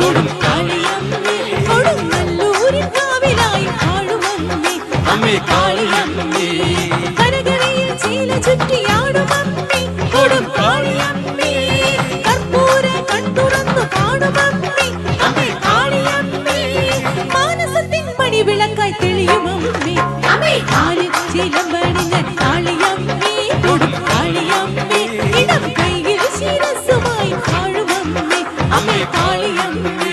കൊടുങ്കാളിയമ്മേ കൊടുങ്ങല്ലൂരിൻ കാവിലായി വാഴുമമ്മേ അമ്മേ കാളിയമ്മേ കരകരയിൽ ചീല ചുറ്റിയാടുമമ്മേ കൊടുങ്കാളിയമ്മേ കർപ്പൂര കൺതുറന്നു കാണുമമ്മേ അമ്മേ കാളിയമ്മേ മാനസത്തിൻ മണിവിളക്കായി തെളിയുമമ്മേ അമ്മേ കാലിൽ ചിലമ്പണിഞ്ഞ കാളിയമ്മേ കൊടുങ്കാളിയമ്മേ ഇടം കൈയിൽ ശിരസ്സുമായി വാഴുമമ്മേ അമ്മേ കാളിയമ്മേ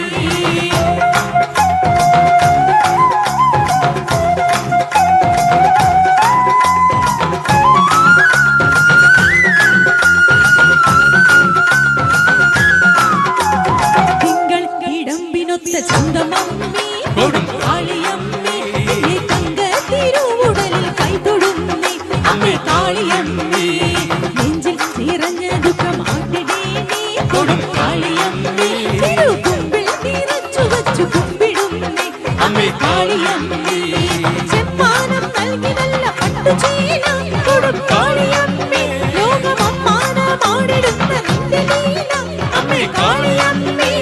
തിങ്കൾ ഇടമ്പിനൊത്ത ചന്തമമ്മേ കൊടുങ്കാളിയമ്മേ തങ്ക തിരുവുടലിൽ കൈതൊടുന്നേ അമ്മേ കാളിയമ്മേ നെഞ്ചിൽ നിറഞ്ഞ ദുഃഖം ആട്ടിടേനേ കൊടുങ്കാളിയമ്മേ തിരുകുമ്പിൽ നിറച്ചു വച്ചു കുമ്പിടുന്നേ അമ്മേ കാളിയമ്മേ ചെമ്മാനം നൽകി നല്ല പട്ടുചീല കൊടുങ്കാളിയമ്മേ ലോകമമ്മാനമാടിടുന്ന നിന്റെ ലീല അമ്മേ കാളിയമ്മേ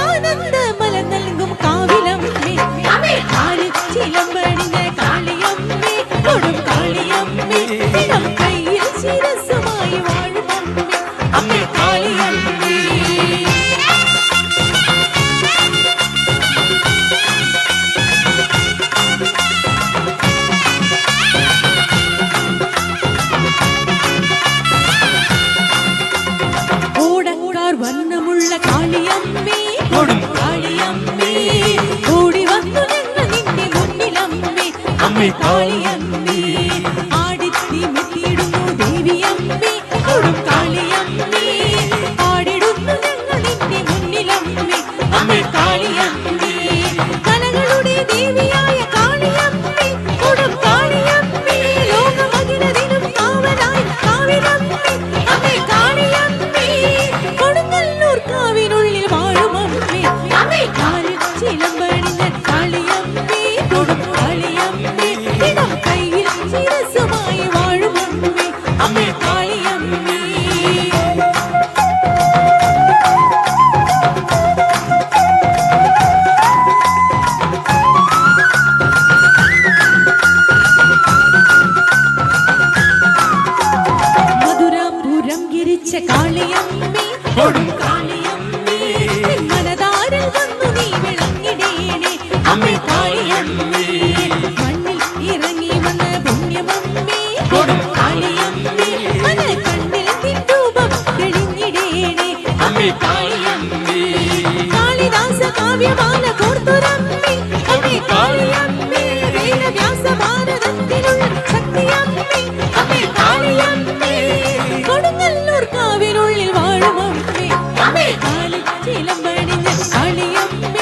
ആനന്ദമല നൽകും കാവിലമ്മേ അമ്മേ കാലിൽ ചിലമ്പണിഞ്ഞ കാളിയമ്മേ കൊടുങ്കാളിയമ്മേ ഇടം കൈയിൽ ശിരസ്സുമായി വാഴുമമ്മേ അമ്മേ കാളിയമ്മേ ഓടക്കാർ വർണ്ണമുള്ള കാളിയമ്മേ കൊടുങ്കാളിയമ്മേ ഓടി വന്നു ഞങ്ങൾ നിന്റെ മുന്നിലമ്മേ അമ്മേ കാളിയമ്മേ ആടിത്തിമിത്തിയിടുന്നു ദേവിയമ്മേ കൊടുങ്കാളിയമ്മേ പാടിടുന്നു ഞങ്ങൾ നിന്റെ മുന്നിലമ്മേ അമ്മേ കാളിയമ്മേ കലകളുടെ ദേവിയായ കാളിയമ്മേ കൊടുങ്കാളിയമ്മേ ലോകമകിലതിനും കാവലായി കാവിലമ്മേ അമ്മേ കാളിയമ്മേ കൊടുങ്ങല്ലൂർ കാവിനുള്ളിൽ വാഴുമമ്മേ അമ്മേ കാലിൽ ചിലമ്പണിഞ്ഞ കാളിയമ്മേ കൊടുങ്കാളിയമ്മേ ഇടം കൈയിൽ ശിരസ്സുമായി വാഴുമമ്മേ അമ്മേ കാളിയമ്മേ മധുരാപുരം ഗിരിച്ച കാളിയമ്മേ കൊടുങ്കാളിയമ്മേ മനതാരിൽ വന്നു നീ വിളങ്ങിടേണേ അമ്മേ കാളിയമ്മേ മണ്ണിൽ ഇറങ്ങി വന്ന പുണ്യമമ്മേ കൊടുങ്കാളിയമ്മേ മനക്കണ്ണിൽ നിൻ രൂപം തെളിഞ്ഞിടേണേ അമ്മേ കാളിയമ്മേ കാളിദാസ കാവ്യമാല കോർത്തുരമ്മേ അമ്മേ കാളിയമ്മേ വേദവ്യാസ ഭാരതത്തിലുള്ള ശക്തിയമ്മേ അമ്മേ കാളിയമ്മേ കൊടുങ്ങല്ലൂർ കാവിനുള്ളിൽ വാഴുമമ്മേ അമ്മേ കാലിൽ ചിലമ്പണിഞ്ഞ കാളിയമ്മേ